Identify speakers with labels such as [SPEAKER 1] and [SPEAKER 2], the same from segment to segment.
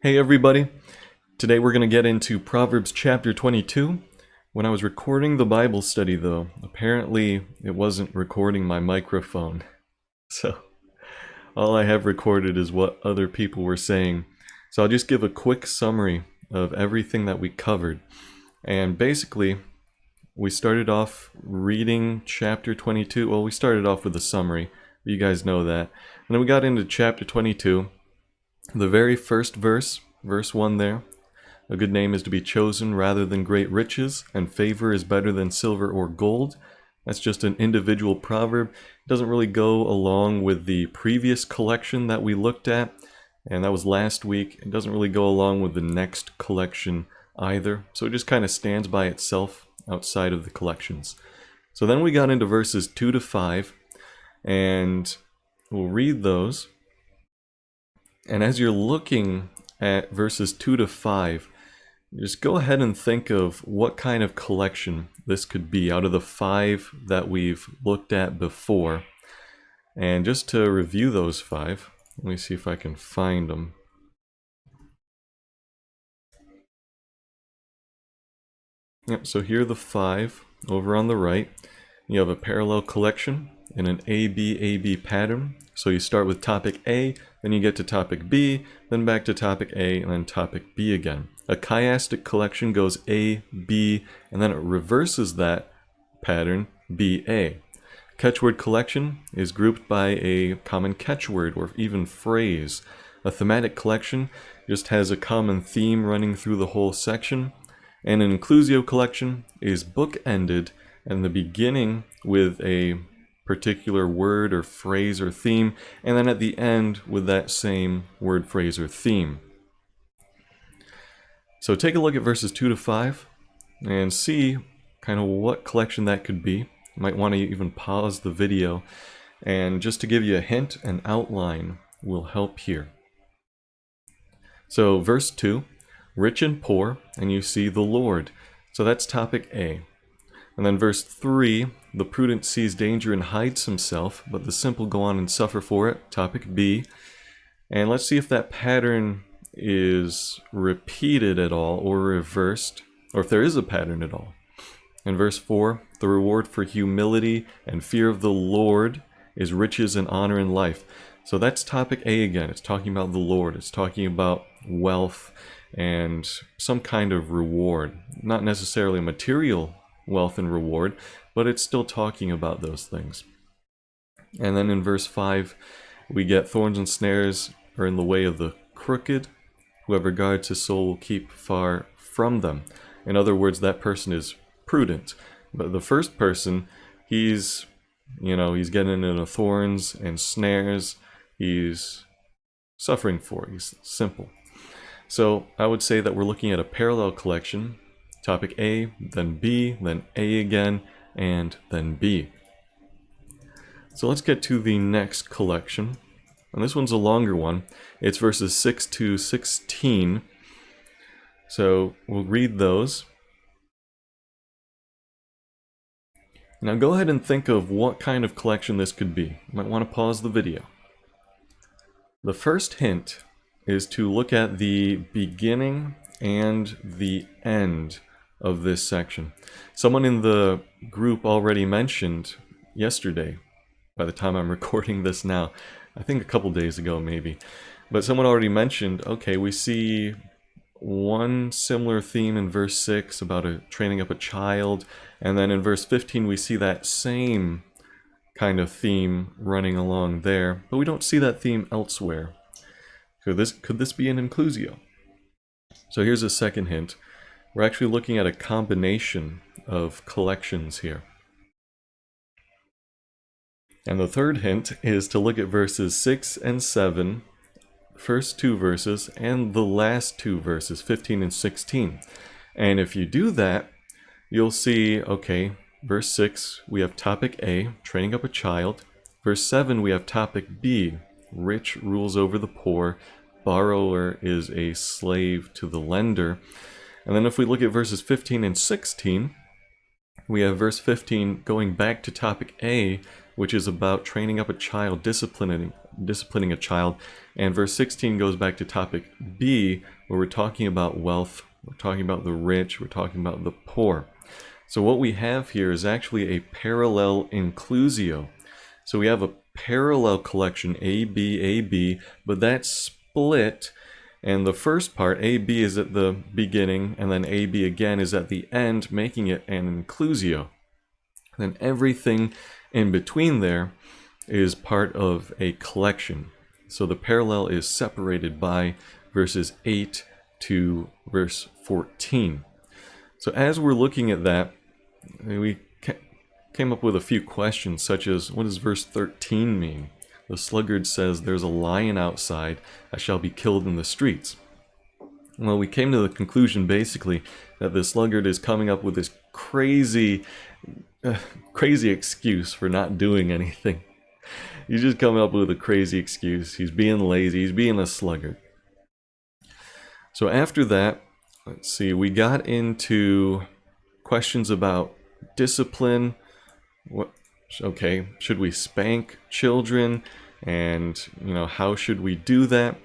[SPEAKER 1] Hey everybody, today we're going to get into Proverbs chapter 22. When I was recording the Bible study though, apparently it wasn't recording my microphone. So all I have recorded is what other people were saying. So I'll just give a quick summary of everything that we covered. And basically, we started off reading chapter 22. Well, we started off with a summary, but you guys know that. And then we got into chapter 22. The very first verse, verse 1 there, a good name is to be chosen rather than great riches, and favor is better than silver or gold. That's just an individual proverb. It doesn't really go along with the previous collection that we looked at, and that was last week. It doesn't really go along with the next collection either, so it just kind of stands by itself outside of the collections. So then we got into verses 2 to 5, and we'll read those. And as you're looking at verses 2 to 5, just go ahead and think of what kind of collection this could be out of the 5 that we've looked at before. And just to review those 5, let me see if I can find them. Yep, so here are the 5 over on the right. You have a parallel collection in an A-B pattern. So you start with topic A, then you get to topic B, then back to topic A, and then topic B again. A chiastic collection goes A, B, and then it reverses that pattern, B, A. Catchword collection is grouped by a common catchword or even phrase. A thematic collection just has a common theme running through the whole section. And an inclusio collection is book-ended and the beginning with a particular word or phrase or theme, and then at the end with that same word, phrase, or theme. So take a look at verses 2 to 5 and see kind of what collection that could be. You might want to even pause the video, and just to give you a hint, an outline will help here. So verse 2, rich and poor, and you see the Lord. So that's topic A. And then verse 3, the prudent sees danger and hides himself, but the simple go on and suffer for it, topic B. And let's see if that pattern is repeated at all or reversed, or if there is a pattern at all. In verse 4, the reward for humility and fear of the Lord is riches and honor in life. So that's topic A again. It's talking about the Lord. It's talking about wealth and some kind of reward. Not necessarily material wealth and reward, but it's still talking about those things. And then in verse 5, we get thorns and snares are in the way of the crooked. Whoever guards his soul will keep far from them. In other words, that person is prudent. But the first person, he's getting into thorns and snares. He's suffering for it. He's simple. So I would say that we're looking at a parallel collection. Topic A, then B, then A again, and then B. So let's get to the next collection. And this one's a longer one. It's verses 6 to 16. So we'll read those. Now go ahead and think of what kind of collection this could be. You might want to pause the video. The first hint is to look at the beginning and the end of this section. Someone in the group already mentioned yesterday, by the time I'm recording this now, I think a couple days ago maybe, but someone already mentioned, okay, we see one similar theme in verse 6 about training up a child, and then in verse 15 we see that same kind of theme running along there, but we don't see that theme elsewhere. Could this be an inclusio? So here's a second hint. We're actually looking at a combination of collections here. And the third hint is to look at verses 6 and 7, first 2 verses, and the last 2 verses, 15 and 16. And if you do that, you'll see, okay, verse 6, we have topic A, training up a child. Verse 7, we have topic B, rich rules over the poor, borrower is a slave to the lender. And then if we look at verses 15 and 16, we have verse 15 going back to topic A, which is about training up a child, disciplining disciplining a child. And verse 16 goes back to topic B, where we're talking about wealth, we're talking about the rich, we're talking about the poor. So what we have here is actually a parallel inclusio. So we have a parallel collection, AB, but that's split. And the first part, AB, is at the beginning, and then AB again is at the end, making it an inclusio. Then everything in between there is part of a collection. So the parallel is separated by verses 8 to verse 14. So as we're looking at that, we came up with a few questions, such as, what does verse 13 mean? The sluggard says, "There's a lion outside, I shall be killed in the streets." Well, we came to the conclusion, basically, that the sluggard is coming up with this crazy excuse for not doing anything. He's just coming up with a crazy excuse. He's being lazy. He's being a sluggard. So after that, let's see, we got into questions about discipline. Okay, should we spank children? And, how should we do that?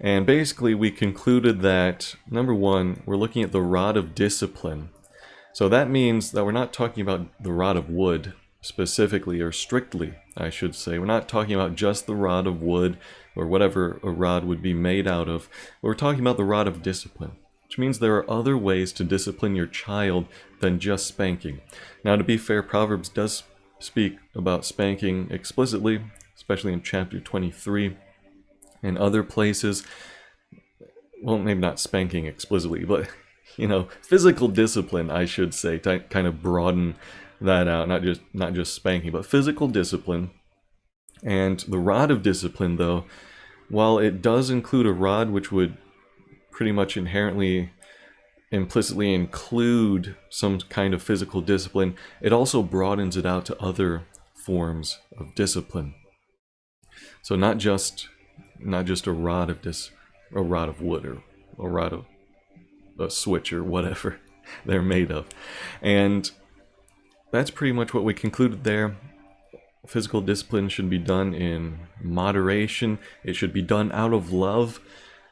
[SPEAKER 1] And basically, we concluded that, number one, we're looking at the rod of discipline. So that means that we're not talking about the rod of wood specifically, or strictly, I should say. We're not talking about just the rod of wood or whatever a rod would be made out of. We're talking about the rod of discipline, which means there are other ways to discipline your child than just spanking. Now, to be fair, Proverbs does speak about spanking explicitly, especially in chapter 23 and other places. Well, maybe not spanking explicitly, but physical discipline, I should say, to kind of broaden that out, not just spanking, but physical discipline. And the rod of discipline, though, while it does include a rod, which would pretty much implicitly include some kind of physical discipline, it also broadens it out to other forms of discipline. So not just a rod of wood, or a rod of a switch, or whatever they're made of. And that's pretty much what we concluded there. Physical discipline should be done in moderation. It should be done out of love,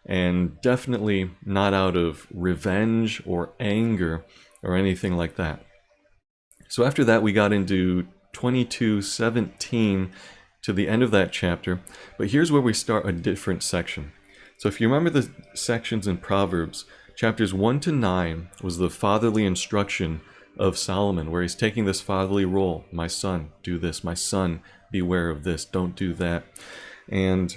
[SPEAKER 1] and definitely not out of revenge or anger or anything like that. So after that, we got into 22:17 to the end of that chapter. But here's where we start a different section. So if you remember the sections in Proverbs, chapters 1 to 9 was the fatherly instruction of Solomon, where he's taking this fatherly role. My son, do this. My son, beware of this. Don't do that. And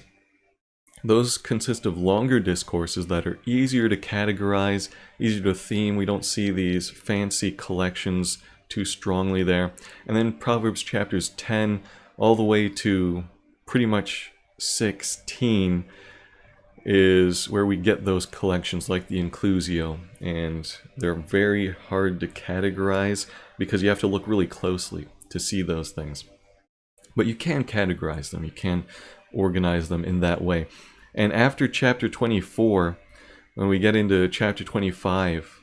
[SPEAKER 1] those consist of longer discourses that are easier to categorize, easier to theme. We don't see these fancy collections too strongly there. And then Proverbs chapters 10 all the way to pretty much 16 is where we get those collections like the inclusio, and they're very hard to categorize because you have to look really closely to see those things. But you can categorize them, you can organize them in that way. And after chapter 24, when we get into chapter 25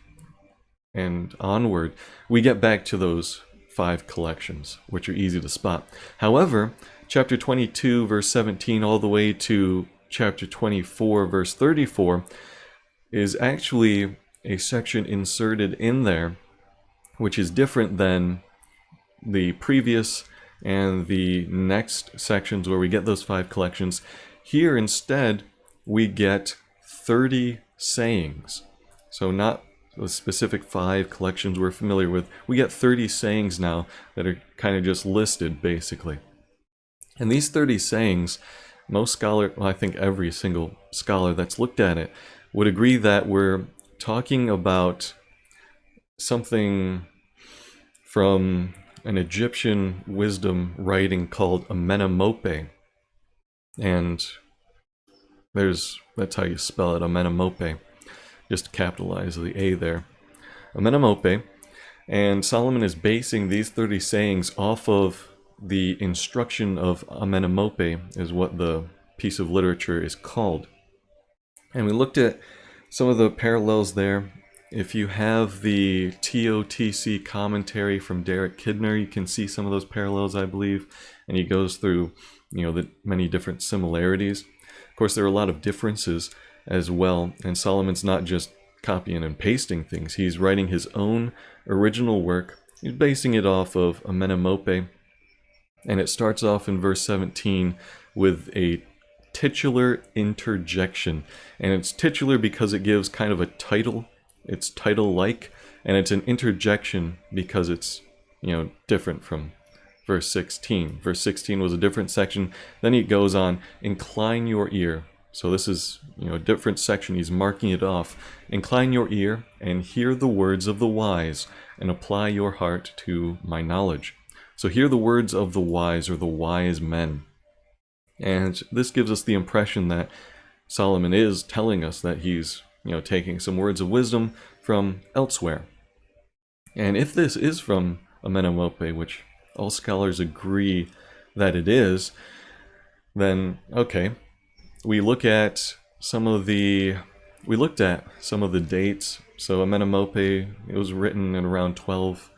[SPEAKER 1] and onward, we get back to those 5 collections, which are easy to spot. However, chapter 22, verse 17, all the way to chapter 24, verse 34, is actually a section inserted in there, which is different than the previous and the next sections where we get those 5 collections. Here, instead, we get 30 sayings. So not the specific 5 collections we're familiar with. We get 30 sayings now that are kind of just listed, basically. And these 30 sayings, most scholars, well, I think every single scholar that's looked at it, would agree that we're talking about something from an Egyptian wisdom writing called Amenemope. And that's how you spell it, Amenemope. Just capitalize the A there. Amenemope. And Solomon is basing these 30 sayings off of the instruction of Amenemope, is what the piece of literature is called. And we looked at some of the parallels there. If you have the TOTC commentary from Derek Kidner, you can see some of those parallels, I believe. And he goes through the many different similarities. Of course, there are a lot of differences as well, and Solomon's not just copying and pasting things. He's writing his own original work. He's basing it off of Amenemope, and it starts off in verse 17 with a titular interjection. And it's titular because it gives kind of a title. It's title-like, and it's an interjection because it's, different from verse 16. Verse 16 was a different section. Then he goes on, incline your ear. So this is, a different section. He's marking it off. Incline your ear and hear the words of the wise, and apply your heart to my knowledge. So hear the words of the wise, or the wise men. And this gives us the impression that Solomon is telling us that he's, taking some words of wisdom from elsewhere. And if this is from Amenemope, which all scholars agree that it is, then okay. We looked at some of the dates. So Amenemope, it was written in around 12th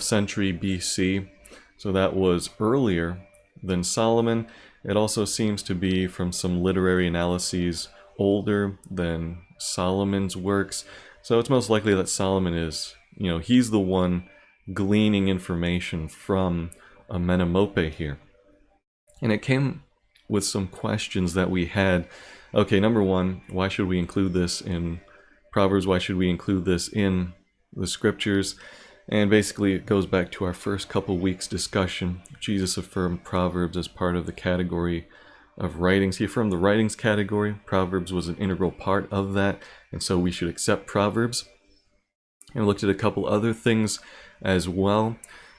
[SPEAKER 1] century BC. So that was earlier than Solomon. It also seems to be, from some literary analyses, older than Solomon's works. So it's most likely that Solomon is, he's the one gleaning information from Amenemope here. And it came with some questions that we had. Okay, number one, why should we include this in Proverbs? Why should we include this in the scriptures? And basically it goes back to our first couple weeks discussion. Jesus affirmed Proverbs as part of the category of writings. He affirmed the writings category. Proverbs was an integral part of that, and so we should accept Proverbs. And we looked at a couple other things as well,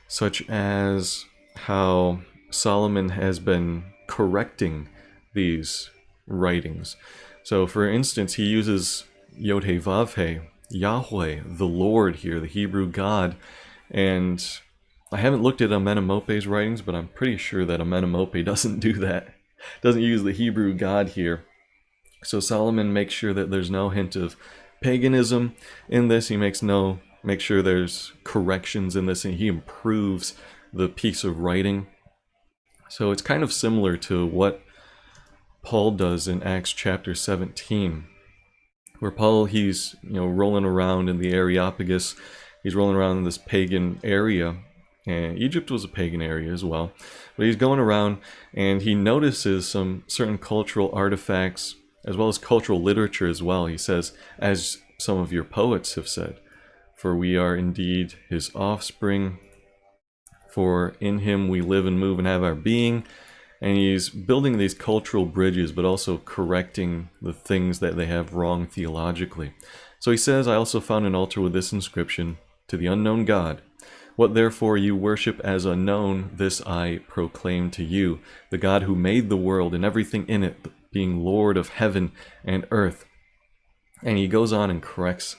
[SPEAKER 1] such as how Solomon has been correcting these writings. So for instance, he uses Yod-Heh-Vav-Heh, Yahweh, the Lord here, the Hebrew God. And I haven't looked at Amenemope's writings, but I'm pretty sure that Amenemope doesn't do that. Doesn't use the Hebrew God here. So Solomon makes sure that there's no hint of paganism in this. He makes sure there's corrections in this, and he improves the piece of writing. So it's kind of similar to what Paul does in Acts chapter 17, where Paul, he's rolling around in the Areopagus. He's rolling around in this pagan area, and Egypt was a pagan area as well. But he's going around, and he notices some certain cultural artifacts, as well as cultural literature as well. He says, as some of your poets have said, for we are indeed his offspring, for in him we live and move and have our being. And he's building these cultural bridges, but also correcting the things that they have wrong theologically. So he says, I also found an altar with this inscription, to the unknown God. What therefore you worship as unknown, this I proclaim to you, the God who made the world and everything in it, being Lord of heaven and earth. And he goes on and corrects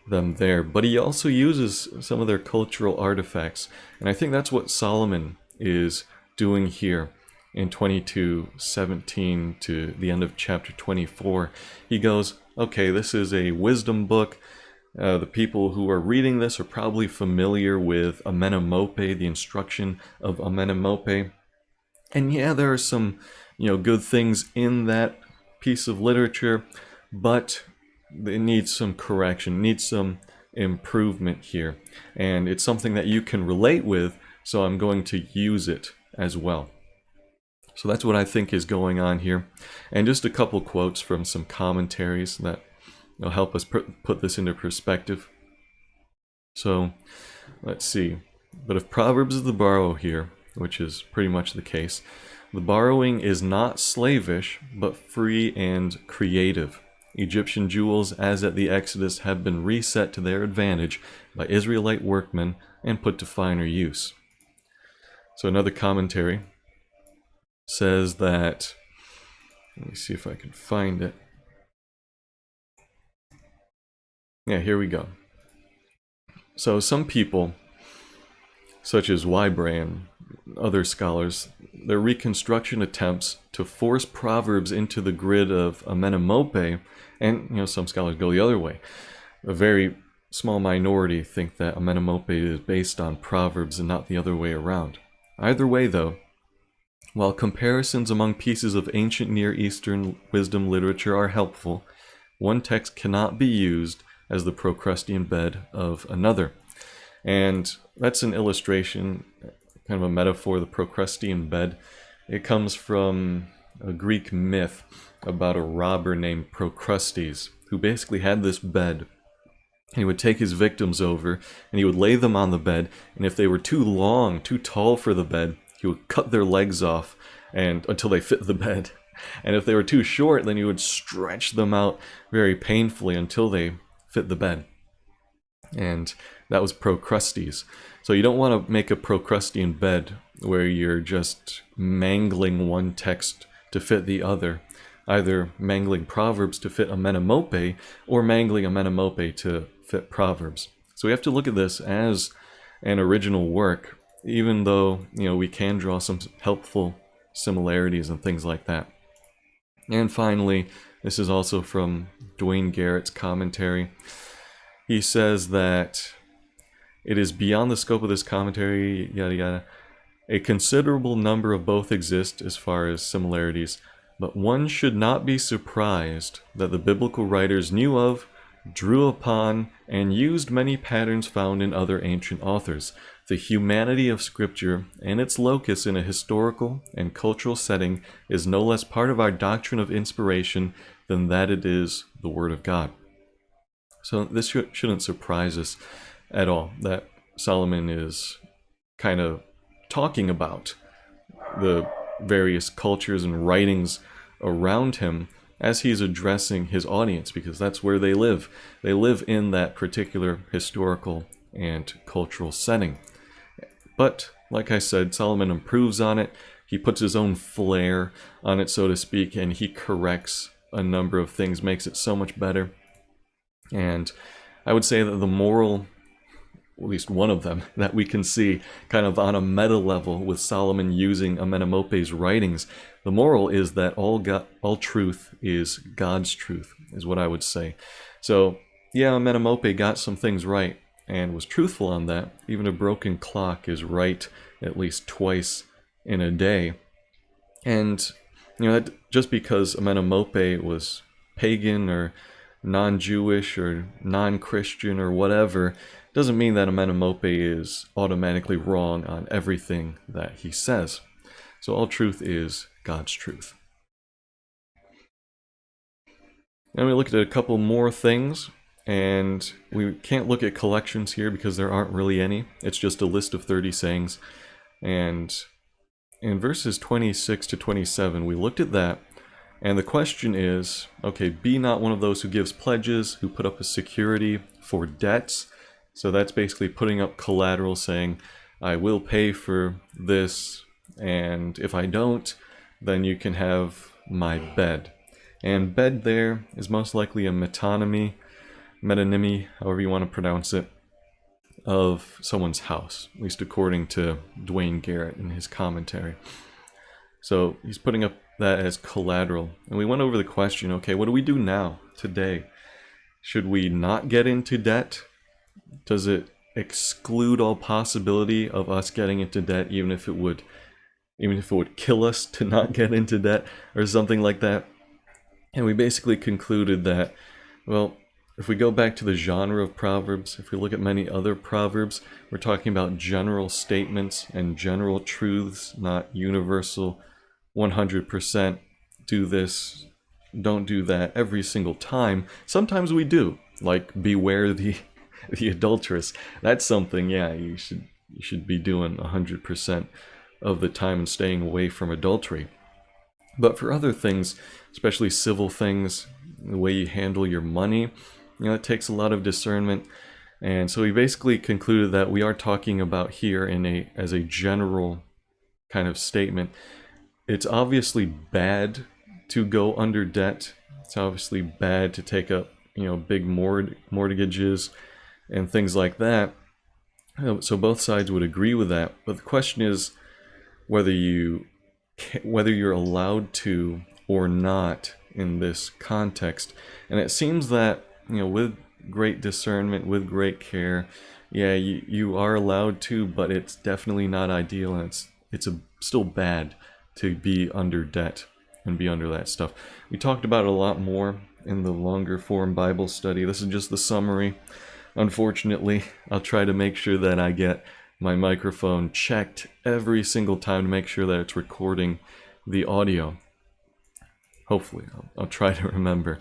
[SPEAKER 1] them there. But he also uses some of their cultural artifacts. And I think that's what Solomon is doing here in 22:17 to the end of chapter 24. He goes, okay, this is a wisdom book. The people who are reading this are probably familiar with Amenemope, the instruction of Amenemope. And yeah, there are some, good things in that piece of literature, but it needs some correction, it needs some improvement here. And it's something that you can relate with, so I'm going to use it as well. So that's what I think is going on here. And just a couple quotes from some commentaries that will help us put this into perspective. So let's see. But if Proverbs is the borrow here, which is pretty much the case, the borrowing is not slavish, but free and creative. Egyptian jewels, as at the Exodus, have been reset to their advantage by Israelite workmen and put to finer use. So another commentary says that, let me see if I can find it. Yeah, here we go. So some people, such as Wybrey and other scholars, their reconstruction attempts to force Proverbs into the grid of Amenemope, and some scholars go the other way. A very small minority think that Amenemope is based on Proverbs and not the other way around. Either way, though, While comparisons among pieces of ancient Near Eastern wisdom literature are helpful, one text cannot be used as the Procrustean bed of another. And that's an illustration, kind of a metaphor, the Procrustean bed. It comes from a Greek myth about a robber named Procrustes, who basically had this bed. He would take his victims over, and he would lay them on the bed, and if they were too long, too tall for the bed, he would cut their legs off and until they fit the bed. And if they were too short, then he would stretch them out very painfully until they fit the bed. And that was Procrustes. So you don't want to make a Procrustean bed where you're just mangling one text to fit the other, either mangling Proverbs to fit Amenemope or mangling Amenemope to fit Proverbs. So we have to look at this as an original work, even though, we can draw some helpful similarities and things like that. And finally, this is also from Dwayne Garrett's commentary. He says that it is beyond the scope of this commentary, yada yada. A considerable number of both exist as far as similarities, but one should not be surprised that the biblical writers knew of, drew upon, and used many patterns found in other ancient authors. The humanity of Scripture and its locus in a historical and cultural setting is no less part of our doctrine of inspiration than that it is the Word of God. So this shouldn't surprise us at all, that Solomon is kind of talking about the various cultures and writings around him as he's addressing his audience, because that's where they live. They live in that particular historical and cultural setting. But, like I said, Solomon improves on it. He puts his own flair on it, so to speak, and he corrects a number of things, makes it so much better. And I would say that the moral, at least one of them, that we can see kind of on a meta level with Solomon using Amenemope's writings, the moral is that all truth is God's truth, is what I would say. So, yeah, Amenemope got some things right and was truthful on that. Even a broken clock is right at least twice in a day. And, that just because Amenemope was pagan or non-Jewish or non-Christian or whatever, doesn't mean that Amenemope is automatically wrong on everything that he says. So all truth is God's truth. And we looked at a couple more things, and we can't look at collections here because there aren't really any. It's just a list of 30 sayings. And in verses 26 to 27, we looked at that. And the question is, okay, be not one of those who gives pledges, who put up a security for debts. So that's basically putting up collateral saying, I will pay for this, and if I don't, then you can have my bed. And bed there is most likely a metonymy, however you want to pronounce it, of someone's house, at least according to Dwayne Garrett in his commentary. So he's putting up that as collateral. And we went over the question, okay, what do we do now, today? Should we not get into debt? Does it exclude all possibility of us getting into debt, even if it would kill us to not get into debt or something like that? And we basically concluded that, well, if we go back to the genre of Proverbs, if we look at many other Proverbs, we're talking about general statements and general truths, not universal 100% do this, don't do that every single time. Sometimes we do, like beware the adulteress. That's something, yeah, you should be doing 100% of the time and staying away from adultery. But for other things, especially civil things, the way you handle your money, it takes a lot of discernment. And so we basically concluded that we are talking about here as a general kind of statement. It's obviously bad to go under debt. It's obviously bad to take up, big mortgages and things like that. So both sides would agree with that. But the question is whether you're allowed to or not in this context. And it seems that, with great discernment, with great care, yeah, you are allowed to, but it's definitely not ideal, and it's still bad to be under debt and be under that stuff. We talked about it a lot more in the longer form Bible study. This is just the summary. Unfortunately, I'll try to make sure that I get my microphone checked every single time to make sure that it's recording the audio. Hopefully, I'll try to remember.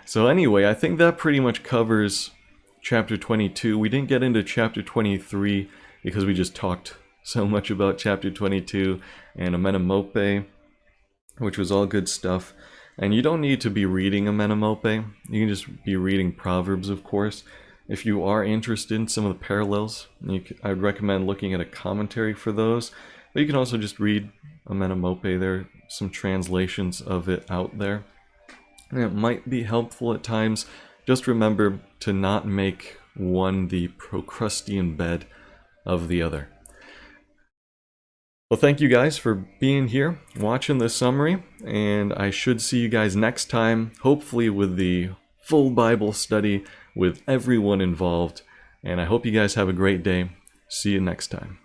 [SPEAKER 1] So anyway, I think that pretty much covers chapter 22. We didn't get into chapter 23 because we just talked so much about chapter 22 and Amenemope, which was all good stuff. And you don't need to be reading Amenemope. You can just be reading Proverbs, of course. If you are interested in some of the parallels, I would recommend looking at a commentary for those. But you can also just read Amenemope. There are some translations of it out there. And it might be helpful at times. Just remember to not make one the Procrustean bed of the other. Well, thank you guys for being here, watching this summary, and I should see you guys next time, hopefully with the full Bible study with everyone involved. And I hope you guys have a great day. See you next time.